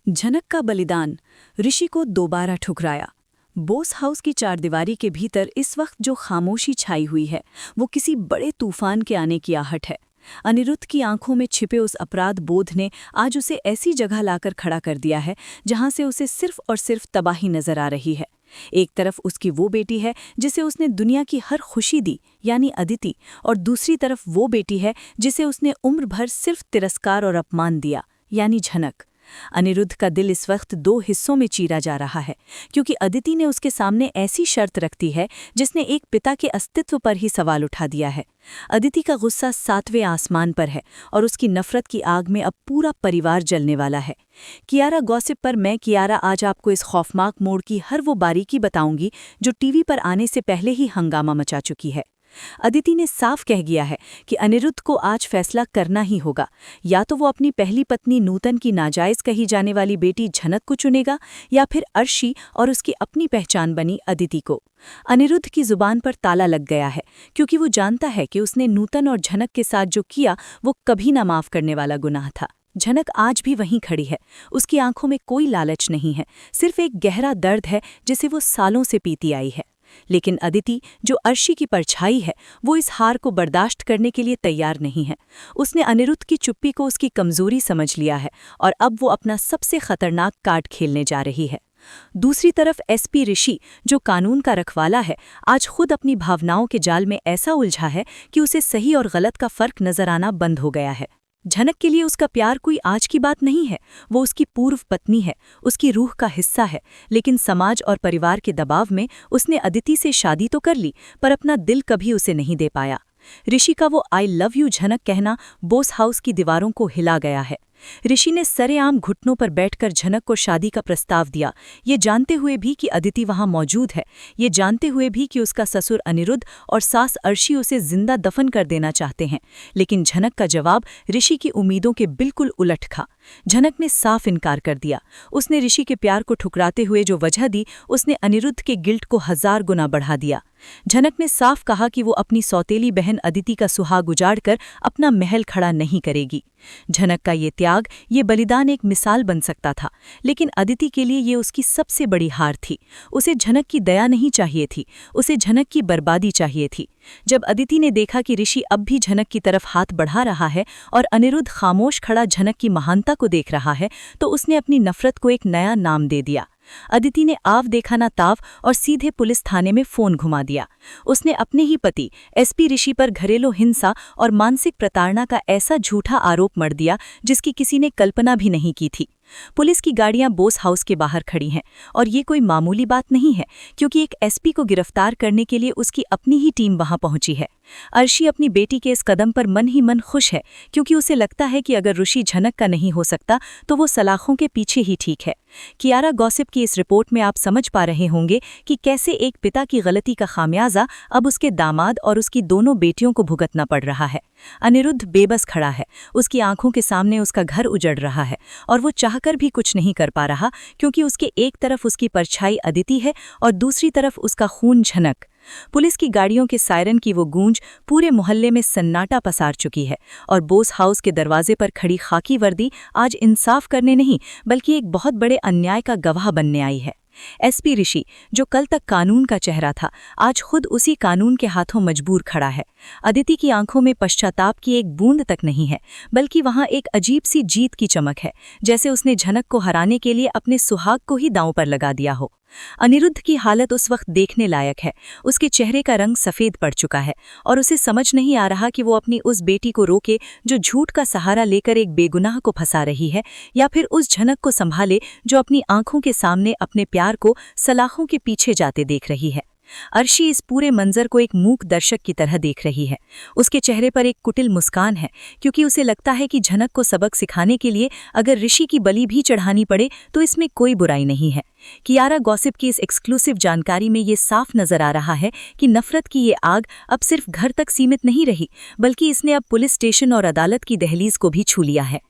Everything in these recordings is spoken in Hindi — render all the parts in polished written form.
झनक का बलिदान, ऋषि को दोबारा ठुकराया। बोस हाउस की चारदीवारी के भीतर इस वक्त जो खामोशी छाई हुई है वो किसी बड़े तूफान के आने की आहट है। अनिरुद्ध की आंखों में छिपे उस अपराध बोध ने आज उसे ऐसी जगह लाकर खड़ा कर दिया है जहां से उसे सिर्फ और सिर्फ तबाही नजर आ रही है। एक तरफ उसकी वो बेटी है जिसे उसने दुनिया की हर खुशी दी, यानी अदिति, और दूसरी तरफ वो बेटी है जिसे उसने उम्र भर सिर्फ तिरस्कार और अपमान दिया, यानी झनक। अनिरुद्ध का दिल इस वक्त दो हिस्सों में चीरा जा रहा है, क्योंकि अदिति ने उसके सामने ऐसी शर्त रख दी है जिसने एक पिता के अस्तित्व पर ही सवाल उठा दिया है। अदिति का गुस्सा 7वें आसमान पर है और उसकी नफरत की आग में अब पूरा परिवार जलने वाला है। कियारा गॉसिप पर मैं कियारा आज आपको इस खौफनाक मोड़ की हर वो बारीकी बताऊंगी जो टीवी पर आने से पहले ही हंगामा मचा चुकी है। अदिति ने साफ कह दिया है कि अनिरुद्ध को आज फैसला करना ही होगा। या तो वो अपनी पहली पत्नी नूतन की नाजायज कही जाने वाली बेटी झनक को चुनेगा, या फिर अर्शी और उसकी अपनी पहचान बनी अदिति को। अनिरुद्ध की जुबान पर ताला लग गया है, क्योंकि वो जानता है कि उसने नूतन और झनक के साथ जो किया वो कभी ना माफ करने वाला गुनाह था। झनक आज भी वहीं खड़ी है। उसकी आंखों में कोई लालच नहीं है, सिर्फ एक गहरा दर्द है जिसे वो सालों से पीती आई है। लेकिन अदिति, जो अर्शी की परछाई है, वो इस हार को बर्दाश्त करने के लिए तैयार नहीं है। उसने अनिरुद्ध की चुप्पी को उसकी कमजोरी समझ लिया है और अब वो अपना सबसे खतरनाक कार्ड खेलने जा रही है। दूसरी तरफ एसपी ऋषि, जो कानून का रखवाला है, आज खुद अपनी भावनाओं के जाल में ऐसा उलझा है कि उसे सही और गलत का फर्क नजर आना बंद हो गया है। झनक के लिए उसका प्यार कोई आज की बात नहीं है, वो उसकी पूर्व पत्नी है, उसकी रूह का हिस्सा है। लेकिन समाज और परिवार के दबाव में उसने अदिति से शादी तो कर ली, पर अपना दिल कभी उसे नहीं दे पाया। ऋषि का वो आई लव यू झनक कहना बोस हाउस की दीवारों को हिला गया है। ऋषि ने सरेआम घुटनों पर बैठकर झनक को शादी का प्रस्ताव दिया, ये जानते हुए भी कि अदिति वहां मौजूद है, ये जानते हुए भी कि उसका ससुर अनिरुद्ध और सास अर्शी उसे जिंदा दफन कर देना चाहते हैं। लेकिन झनक का जवाब ऋषि की उम्मीदों के बिल्कुल उलट था। झनक ने साफ इनकार कर दिया। उसने ऋषि के प्यार को ठुकराते हुए जो वजह दी, उसने अनिरुद्ध के गिल्ट को 1000 गुना बढ़ा दिया। झनक ने साफ कहा कि वो अपनी सौतेली बहन अदिति का सुहाग उजाड़कर अपना महल खड़ा नहीं करेगी। झनक का ये त्याग, ये बलिदान एक मिसाल बन सकता था, लेकिन अदिति के लिए ये उसकी सबसे बड़ी हार थी। उसे झनक की दया नहीं चाहिए थी, उसे झनक की बर्बादी चाहिए थी। जब अदिति ने देखा कि ऋषि अब भी झनक की तरफ हाथ बढ़ा रहा है और अनिरुद्ध खामोश खड़ा झनक की महानता को देख रहा है, तो उसने अपनी नफरत को एक नया नाम दे दिया। अदिति ने आव देखा ना ताव और सीधे पुलिस थाने में फोन घुमा दिया। उसने अपने ही पति एसपी ऋषि पर घरेलू हिंसा और मानसिक प्रताड़ना का ऐसा झूठा आरोप मढ़ दिया जिसकी किसी ने कल्पना भी नहीं की थी। पुलिस की गाड़ियां बोस हाउस के बाहर खड़ी हैं और ये कोई मामूली बात नहीं है, क्योंकि एक एसपी को गिरफ्तार करने के लिए उसकी अपनी ही टीम वहां पहुंची है। अर्शी अपनी बेटी के इस कदम पर मन ही मन खुश है, क्योंकि उसे लगता है कि अगर ऋषि झनक का नहीं हो सकता तो वो सलाखों के पीछे ही ठीक है। कियारा गॉसिप की इस रिपोर्ट में आप समझ पा रहे होंगे कि कैसे एक पिता की गलती का खामियाजा अब उसके दामाद और उसकी दोनों बेटियों को भुगतना पड़ रहा है। अनिरुद्ध बेबस खड़ा है, उसकी आंखों के सामने उसका घर उजड़ रहा है और वो चाहकर भी कुछ नहीं कर पा रहा, क्योंकि उसके एक तरफ उसकी परछाई अदिति है और दूसरी तरफ उसका खून झनक। पुलिस की गाड़ियों के सायरन की वो गूंज पूरे मोहल्ले में सन्नाटा पसार चुकी है और बोस हाउस के दरवाजे पर खड़ी खाकी वर्दी आज इंसाफ करने नहीं बल्कि एक बहुत बड़े अन्याय का गवाह बनने आई है। एसपी ऋषि, जो कल तक कानून का चेहरा था, आज खुद उसी कानून के हाथों मजबूर खड़ा है। अदिति की आंखों में पश्चाताप की एक बूंद तक नहीं है, बल्कि वहां एक अजीब सी जीत की चमक है, जैसे उसने झनक को हराने के लिए अपने सुहाग को ही दांव पर लगा दिया हो। अनिरुद्ध की हालत उस वक्त देखने लायक है। उसके चेहरे का रंग सफेद पड़ चुका है और उसे समझ नहीं आ रहा कि वो अपनी उस बेटी को रोके जो झूठ का सहारा लेकर एक बेगुनाह को फंसा रही है, या फिर उस झनक को संभाले जो अपनी आंखों के सामने अपने प्यार को सलाखों के पीछे जाते देख रही है। अर्शी इस पूरे मंजर को एक मूक दर्शक की तरह देख रही है। उसके चेहरे पर एक कुटिल मुस्कान है, क्योंकि उसे लगता है कि झनक को सबक सिखाने के लिए अगर ऋषि की बलि भी चढ़ानी पड़े तो इसमें कोई बुराई नहीं है। कियारा गॉसिप की इस एक्सक्लूसिव जानकारी में ये साफ नजर आ रहा है कि नफरत की ये आग अब सिर्फ घर तक सीमित नहीं रही, बल्कि इसने अब पुलिस स्टेशन और अदालत की दहलीज को भी छू लिया है।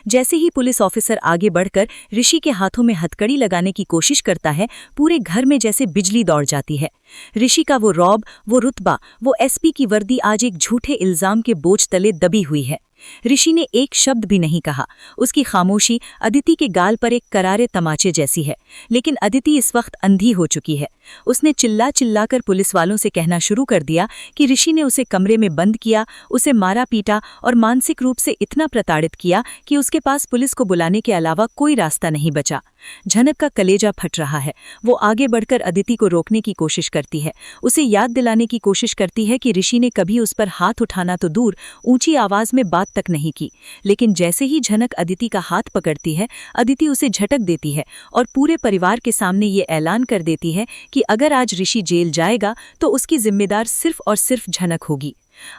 जैसे ही पुलिस ऑफिसर आगे बढ़कर ऋषि के हाथों में हथकड़ी लगाने की कोशिश करता है, पूरे घर में जैसे बिजली दौड़ जाती है। ऋषि का वो रौब, वो रुतबा, वो एसपी की वर्दी आज एक झूठे इल्जाम के बोझ तले दबी हुई है। ऋषि ने एक शब्द भी नहीं कहा। उसकी खामोशी अदिति के गाल पर एक करारे तमाचे जैसी है। लेकिन अदिति इस वक्त अंधी हो चुकी है। उसने चिल्ला चिल्ला कर पुलिस वालों से कहना शुरू कर दिया कि ऋषि ने उसे कमरे में बंद किया, उसे मारा पीटा और मानसिक रूप से इतना प्रताड़ित किया कि उसके पास पुलिस को बुलाने के अलावा कोई रास्ता नहीं बचा। झनक का कलेजा फट रहा है। वो आगे बढ़कर अदिति को रोकने की कोशिश करती है, उसे याद दिलाने की कोशिश करती है कि ऋषि ने कभी उस पर हाथ उठाना तो दूर, ऊंची आवाज में बात तक नहीं की। लेकिन जैसे ही झनक अदिति का हाथ पकड़ती है, अदिति उसे झटक देती है और पूरे परिवार के सामने ये ऐलान कर देती है कि अगर आज ऋषि जेल जाएगा तो उसकी जिम्मेदार सिर्फ और सिर्फ झनक होगी।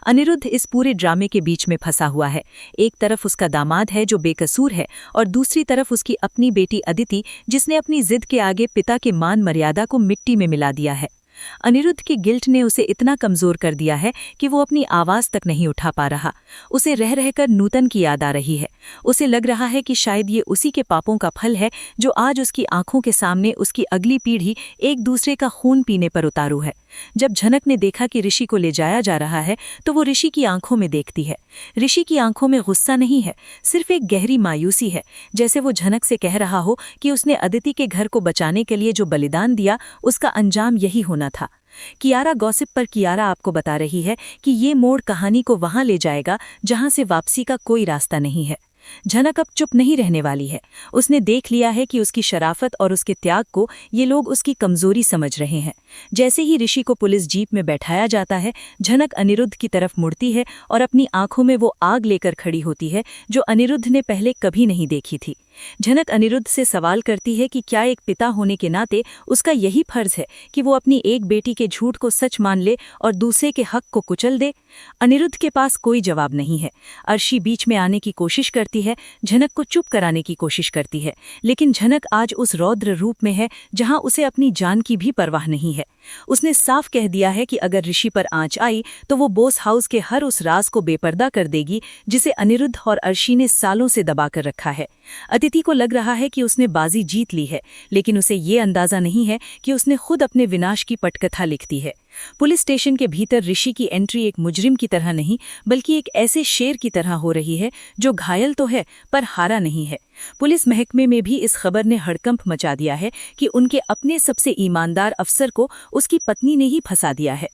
अनिरुद्ध इस पूरे ड्रामे के बीच में फंसा हुआ है। एक तरफ उसका दामाद है जो बेकसूर है और दूसरी तरफ उसकी अपनी बेटी अदिति, जिसने अपनी जिद के आगे पिता के मान मर्यादा को मिट्टी में मिला दिया है। अनिरुद्ध की गिल्ट ने उसे इतना कमजोर कर दिया है कि वो अपनी आवाज तक नहीं उठा पा रहा। उसे रह रहकर नूतन की याद आ रही है। उसे लग रहा है कि शायद ये उसी के पापों का फल है जो आज उसकी आंखों के सामने उसकी अगली पीढ़ी एक दूसरे का खून पीने पर उतारू है। जब झनक ने देखा कि ऋषि को ले जाया जा रहा है तो वो ऋषि की आंखों में देखती है। ऋषि की आंखों में गुस्सा नहीं है, सिर्फ एक गहरी मायूसी है, जैसे वो झनक से कह रहा हो कि उसने अदिति के घर को बचाने के लिए जो बलिदान दिया उसका अंजाम यही होना था। कियारा गॉसिप पर कियारा आपको बता रही है कि ये मोड़ कहानी को वहां ले जाएगा जहां से वापसी का कोई रास्ता नहीं है। झनक अब चुप नहीं रहने वाली है। उसने देख लिया है कि उसकी शराफत और उसके त्याग को ये लोग उसकी कमजोरी समझ रहे हैं। जैसे ही ऋषि को पुलिस जीप में बैठाया जाता है, झनक अनिरुद्ध की तरफ मुड़ती है और अपनी आंखों में वो आग लेकर खड़ी होती है जो अनिरुद्ध ने पहले कभी नहीं देखी थी। झनक अनिरुद्ध से सवाल करती है कि क्या एक पिता होने के नाते उसका यही फर्ज है कि वो अपनी एक बेटी के झूठ को सच मान ले और दूसरे के हक को कुचल दे। अनिरुद्ध के पास कोई जवाब नहीं है। अर्शी बीच में आने की कोशिश करती है, झनक को चुप कराने की कोशिश करती है, लेकिन झनक आज उस रौद्र रूप में है जहां उसे अपनी जान की भी परवाह नहीं है। उसने साफ कह दिया है कि अगर ऋषि पर आंच आई तो वो बोस हाउस के हर उस राज को बेपर्दा कर देगी जिसे अनिरुद्ध और अर्शी ने सालों से दबाकर रखा है। अदिति को लग रहा है कि उसने बाजी जीत ली है, लेकिन उसे ये अंदाजा नहीं है कि उसने खुद अपने विनाश की पटकथा लिख दी है। पुलिस स्टेशन के भीतर ऋषि की एंट्री एक मुजरिम की तरह नहीं, बल्कि एक ऐसे शेर की तरह हो रही है जो घायल तो है पर हारा नहीं है। पुलिस महकमे में भी इस खबर ने हड़कंप मचा दिया है कि उनके अपने सबसे ईमानदार अफसर को उसकी पत्नी ने ही फंसा दिया है।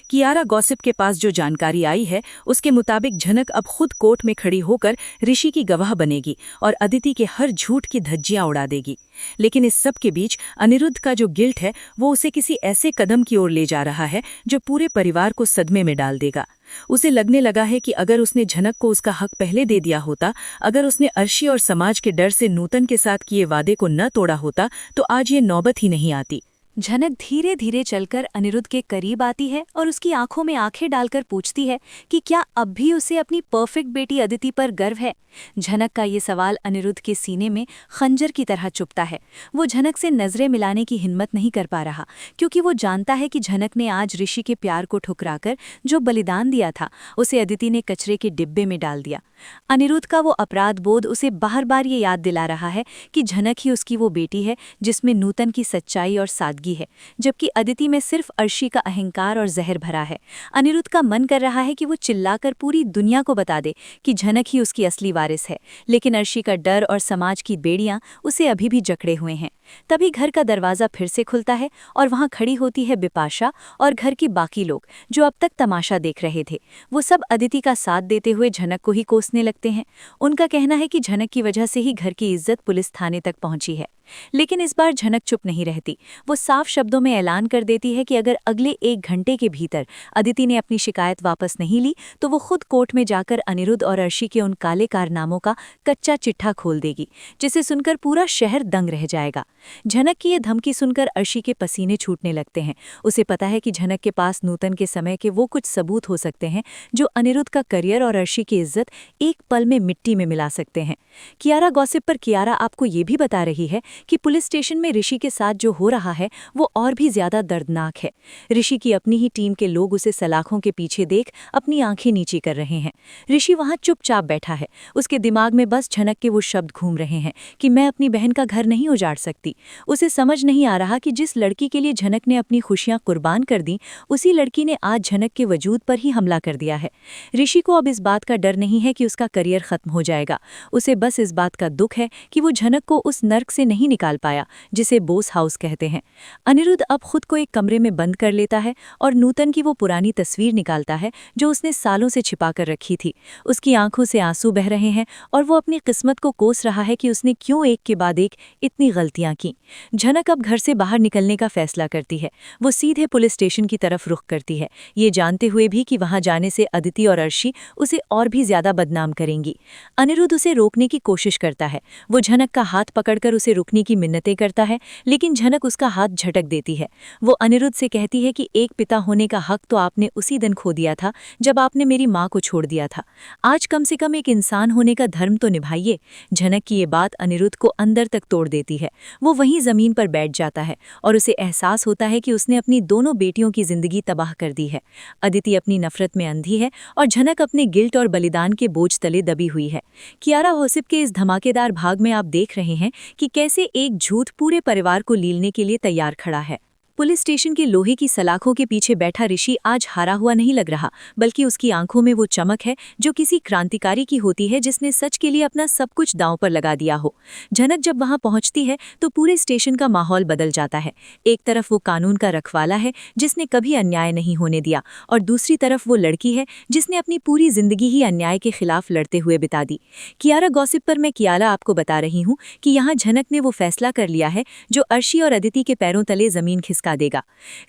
कियारा गॉसिप के पास जो जानकारी आई है उसके मुताबिक झनक अब खुद कोर्ट में खड़ी होकर ऋषि की गवाह बनेगी और अदिति के हर झूठ की धज्जियां उड़ा देगी। लेकिन इस सब के बीच अनिरुद्ध का जो गिल्ट है वो उसे किसी ऐसे कदम की ओर ले जा रहा है जो पूरे परिवार को सदमे में डाल देगा। उसे लगने लगा है कि अगर उसने झनक को उसका हक पहले दे दिया होता, अगर उसने अर्शी और समाज के डर से नूतन के साथ किए वादे को न तोड़ा होता, तो आज ये नौबत ही नहीं आती। झनक धीरे धीरे चलकर अनिरुद्ध के करीब आती है और उसकी आंखों में आंखें डालकर पूछती है कि क्या अब भी उसे अपनी परफेक्ट बेटी अदिति पर गर्व है। झनक का ये सवाल अनिरुद्ध के सीने में खंजर की तरह चुभता है। वो झनक से नजरें मिलाने की हिम्मत नहीं कर पा रहा, क्योंकि वो जानता है कि झनक ने आज ऋषि के प्यार को ठुकराकर जो बलिदान दिया था उसे अदिति ने कचरे के डिब्बे में डाल दिया। अनिरुद्ध का वो अपराध बोध उसे बार बार ये याद दिला रहा है कि झनक ही उसकी वो बेटी है जिसमें नूतन की सच्चाई और सादगी है, जबकि अदिति में सिर्फ अर्शी का अहंकार और जहर भरा है। अनिरुद्ध का मन कर रहा है कि वो चिल्लाकर पूरी दुनिया को बता दे कि झनक ही उसकी असली वारिस है, लेकिन अर्शी का डर और समाज की बेड़ियां उसे अभी भी जकड़े हुए हैं। तभी घर का दरवाजा फिर से खुलता है और वहां खड़ी होती है बिपाशा और घर के बाकी लोग जो अब तक तमाशा देख रहे थे। वो सब अदिति का साथ देते हुए झनक को ही कोसने लगते हैं। उनका कहना है कि झनक की वजह से ही घर की इज्जत पुलिस थाने तक पहुंची है। लेकिन इस बार झनक चुप नहीं रहती। वो साफ शब्दों में ऐलान कर देती है कि अगर अगले 1 घंटे के भीतर अदिति ने अपनी शिकायत वापस नहीं ली तो वो खुद कोर्ट में जाकर अनिरुद्ध और अर्शी के उन काले कारनामों का कच्चा चिट्ठा खोल देगी, जिसे सुनकर पूरा शहर दंग रह जाएगा। झनक की ये धमकी सुनकर अर्शी के पसीने छूटने लगते हैं। उसे पता है कि झनक के पास नूतन के समय के वो कुछ सबूत हो सकते हैं जो अनिरुद्ध का करियर और अर्शी की इज्जत एक पल में मिट्टी में मिला सकते हैं। कियारा गॉसिप पर कियारा आपको ये भी बता रही है कि पुलिस स्टेशन में ऋषि के साथ जो हो रहा है वो और भी ज्यादा दर्दनाक है। ऋषि की अपनी ही टीम के लोग उसे सलाखों के पीछे देख अपनी आंखें नीची कर रहे हैं। ऋषि वहां चुपचाप बैठा है। उसके दिमाग में बस झनक के वो शब्द घूम रहे हैं कि मैं अपनी बहन का घर नहीं उजाड़ सकती। उसे समझ नहीं आ रहा कि जिस लड़की के लिए झनक ने अपनी खुशियां कुर्बान कर दी, उसी लड़की ने आज झनक के वजूद पर ही हमला कर दिया है। ऋषि को अब इस बात का डर नहीं है कि उसका करियर खत्म हो जाएगा। उसे बस इस बात का दुख है कि वो झनक को उस नर्क से नहीं निकाल पाया जिसे बोस हाउस कहते हैं। अनिरुद्ध अब खुद को एक कमरे में बंद कर लेता है और नूतन की वो पुरानी तस्वीर निकालता है जो उसने सालों से छिपा कर रखी थी। उसकी आंखों से आंसू बह रहे हैं और वो अपनी किस्मत को कोस रहा है कि उसने क्यों एक के बाद एक इतनी गलतियां की। झनक अब घर से बाहर निकलने का फैसला करती है। वो सीधे पुलिस स्टेशन की तरफ रुख करती है, ये जानते हुए भी कि वहां जाने से अदिति और अर्शी उसे और भी ज्यादा बदनाम करेंगी। अनिरुद्ध उसे रोकने की कोशिश करता है। वो झनक का हाथ पकड़कर उसे रुकने की मिन्नतें करता है, लेकिन झनक उसका हाथ झटक देती है। वो अनिरुद्ध से कहती है कि एक पिता होने का हक तो आपने उसी दिन खो दिया था जब आपने मेरी माँ को छोड़ दिया था। आज कम से कम एक इंसान होने का धर्म तो निभाइए। झनक की ये बात अनिरुद्ध को अंदर तक तोड़ देती है। वो वहीं जमीन पर बैठ जाता है और उसे एहसास होता है कि उसने अपनी दोनों बेटियों की जिंदगी तबाह कर दी है। अदिति अपनी नफरत में अंधी है और झनक अपने गिल्ट और बलिदान के बोझ तले दबी हुई है। कियारा होसिप के इस धमाकेदार भाग में आप देख रहे हैं कि कैसे एक झूठ पूरे परिवार को लीलने के लिए तैयार खड़ा है। पुलिस स्टेशन के लोहे की सलाखों के पीछे बैठा ऋषि आज हारा हुआ नहीं लग रहा, बल्कि उसकी आंखों में वो चमक है जो किसी क्रांतिकारी की होती है जिसने सच के लिए अपना सब कुछ दांव पर लगा दिया हो। झनक जब वहां पहुंचती है तो पूरे स्टेशन का माहौल बदल जाता है। एक तरफ वो कानून का रखवाला है जिसने कभी अन्याय नहीं होने दिया, और दूसरी तरफ वो लड़की है जिसने अपनी पूरी जिंदगी ही अन्याय के खिलाफ लड़ते हुए बिता दी। कियारा गॉसिप पर मैं कियारा आपको बता रही हूँ कि यहाँ झनक ने वो फैसला कर लिया है जो अर्शी और अदिति के पैरों तले जमीन खिसका देगा।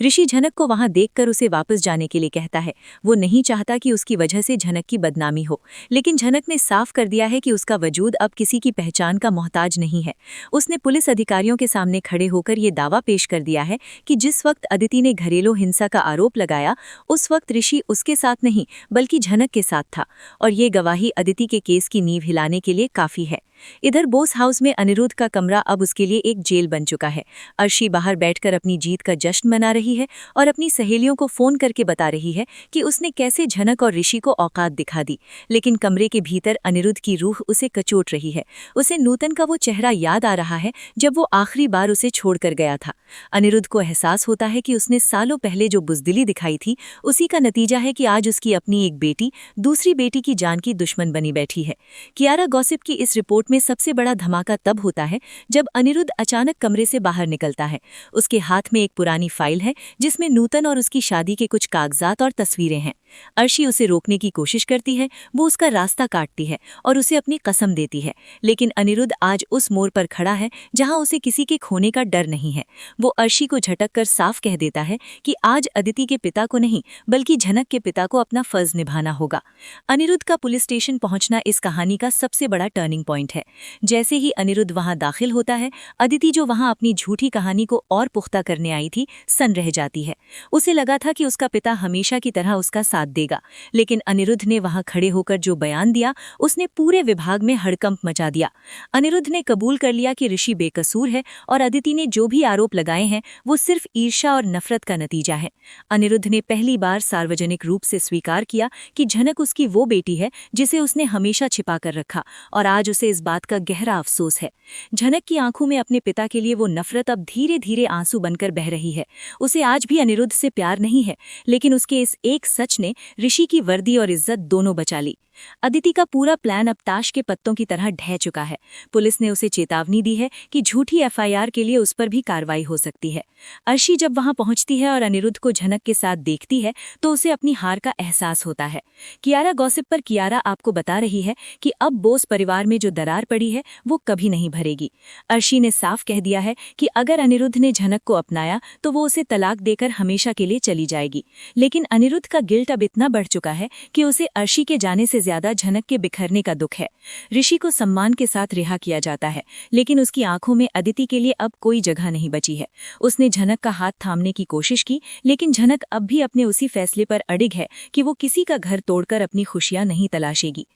ऋषि झनक को वहां देखकर उसे वापस जाने के लिए कहता है। वो नहीं चाहता कि उसकी वजह से झनक की बदनामी हो, लेकिन झनक ने साफ कर दिया है कि उसका वजूद अब किसी की पहचान का मोहताज नहीं है। उसने पुलिस अधिकारियों के सामने खड़े होकर ये दावा पेश कर दिया है कि जिस वक्त अदिति ने घरेलू हिंसा का आरोप लगाया, उस वक्त ऋषि उसके साथ नहीं बल्कि झनक के साथ था, और ये गवाही अदिति के केस की नींव हिलाने के लिए काफी है। इधर बोस हाउस में अनिरुद्ध का कमरा अब उसके लिए एक जेल बन चुका है। अर्शी बाहर बैठकर अपनी जीत का जश्न मना रही है और अपनी सहेलियों को फोन करके बता रही है कि उसने कैसे झनक और ऋषि को औकात दिखा दी, लेकिन कमरे के भीतर अनिरुद्ध की रूह उसे कचोट रही है। उसे नूतन का वो चेहरा याद आ रहा है जब वो आखिरी बार उसे छोड़कर गया था। अनिरुद्ध को एहसास होता है कि उसने सालों पहले जो बुजदिली दिखाई थी, उसी का नतीजा है कि आज उसकी अपनी एक बेटी दूसरी बेटी की जान की दुश्मन बनी बैठी है। कियारा गॉसिप की इस रिपोर्ट में सबसे बड़ा धमाका तब होता है जब अनिरुद्ध अचानक कमरे से बाहर निकलता है। उसके हाथ में एक पुरानी फाइल है जिसमें नूतन और उसकी शादी के कुछ कागजात और तस्वीरें हैं। अर्शी उसे रोकने की कोशिश करती है, वो उसका रास्ता काटती है और उसे अपनी कसम देती है, लेकिन अनिरुद्ध आज उस मोड़ पर खड़ा है जहां उसे किसी के खोने का डर नहीं है। वो अर्शी को झटक कर साफ कह देता है कि आज अदिति के पिता को नहीं बल्कि झनक के पिता को अपना फर्ज निभाना होगा। अनिरुद्ध का पुलिस स्टेशन पहुंचना इस कहानी का सबसे बड़ा टर्निंग पॉइंट है। जैसे ही अनिरुद्ध वहां दाखिल होता है, अदिति जो वहां अपनी झूठी कहानी को और पुख्ता करने आई थी, सन्न रह जाती है। उसे लगा था कि उसका पिता हमेशा की तरह उसका साथ देगा, लेकिन अनिरुद्ध ने वहां खड़े होकर जो बयान दिया, उसने पूरे विभाग में हड़कंप मचा दिया। अनिरुद्ध ने कबूल कर लिया कि ऋषि बेकसूर है और अदिति ने जो भी आरोप लगाए हैं वो सिर्फ ईर्ष्या और नफरत का नतीजा है। अनिरुद्ध ने पहली बार सार्वजनिक रूप से स्वीकार किया कि झनक उसकी वो बेटी है जिसे उसने हमेशा छिपा कर रखा, और आज उसे इस बात का गहरा अफसोस है। झनक की आंखों में अपने पिता के लिए वो नफरत अब धीरे धीरे आंसू बनकर बह रही है। उसे आज भी अनिरुद्ध से प्यार नहीं है, लेकिन उसके इस एक सच ने ऋषि की वर्दी और इज्जत दोनों बचा ली। अदिति का पूरा प्लान अब ताश के पत्तों की तरह ढह चुका है। पुलिस ने उसे चेतावनी दी है कि झूठी एफआईआर के लिए उस पर भी कार्रवाई हो सकती है। अर्शी जब वहां पहुंचती है और अनिरुद्ध को झनक के साथ देखती है तो उसे अपनी हार का एहसास होता है। कियारा गॉसिप पर कियारा आपको बता रही है कि अब बोस परिवार में जो दरार पड़ी है वो कभी नहीं भरेगी। अर्शी ने साफ कह दिया है कि अगर अनिरुद्ध ने झनक को अपनाया तो वो उसे तलाक देकर हमेशा के लिए चली जाएगी, लेकिन अनिरुद्ध का गिल्ट अब इतना बढ़ चुका है कि उसे अर्शी के जाने से ज्यादा झनक के बिखरने का दुख है। ऋषि को सम्मान के साथ रिहा किया जाता है, लेकिन उसकी आंखों में अदिति के लिए अब कोई जगह नहीं बची है। उसने झनक का हाथ थामने की कोशिश की, लेकिन झनक अब भी अपने उसी फैसले पर अडिग है कि वो किसी का घर तोड़कर अपनी खुशियां नहीं तलाशेगी।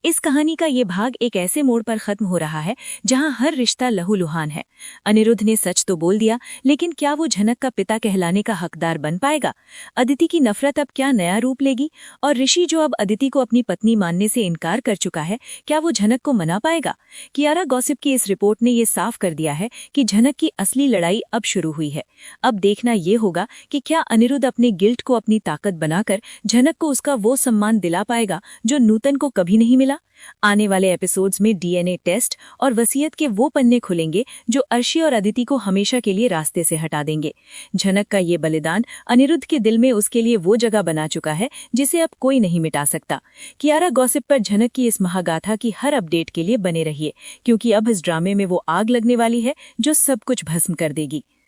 इस कहानी का ये भाग एक ऐसे मोड़ पर खत्म हो रहा है जहां हर रिश्ता लहूलुहान है। अनिरुद्ध ने सच तो बोल दिया, लेकिन क्या वो झनक का पिता कहलाने का हकदार बन पाएगा? अदिति की नफरत अब क्या नया रूप लेगी? और ऋषि जो अब अदिति को अपनी पत्नी मानने से इनकार कर चुका है, क्या वो झनक को मना पाएगा? कियारा गॉसिप की इस रिपोर्ट ने ये साफ कर दिया है कि झनक की असली लड़ाई अब शुरू हुई है। अब देखना ये होगा कि क्या अनिरुद्ध अपने गिल्ट को अपनी ताकत बनाकर झनक को उसका वो सम्मान दिला पाएगा जो नूतन को कभी नहीं मिला। आने वाले एपिसोड्स में डीएनए टेस्ट और वसीयत के वो पन्ने खुलेंगे जो अर्शी और अदिति को हमेशा के लिए रास्ते से हटा देंगे। झनक का ये बलिदान अनिरुद्ध के दिल में उसके लिए वो जगह बना चुका है जिसे अब कोई नहीं मिटा सकता। कियारा गॉसिप पर झनक की इस महागाथा की हर अपडेट के लिए बने रहिए, क्योंकि अब इस ड्रामे में वो आग लगने वाली है जो सब कुछ भस्म कर देगी।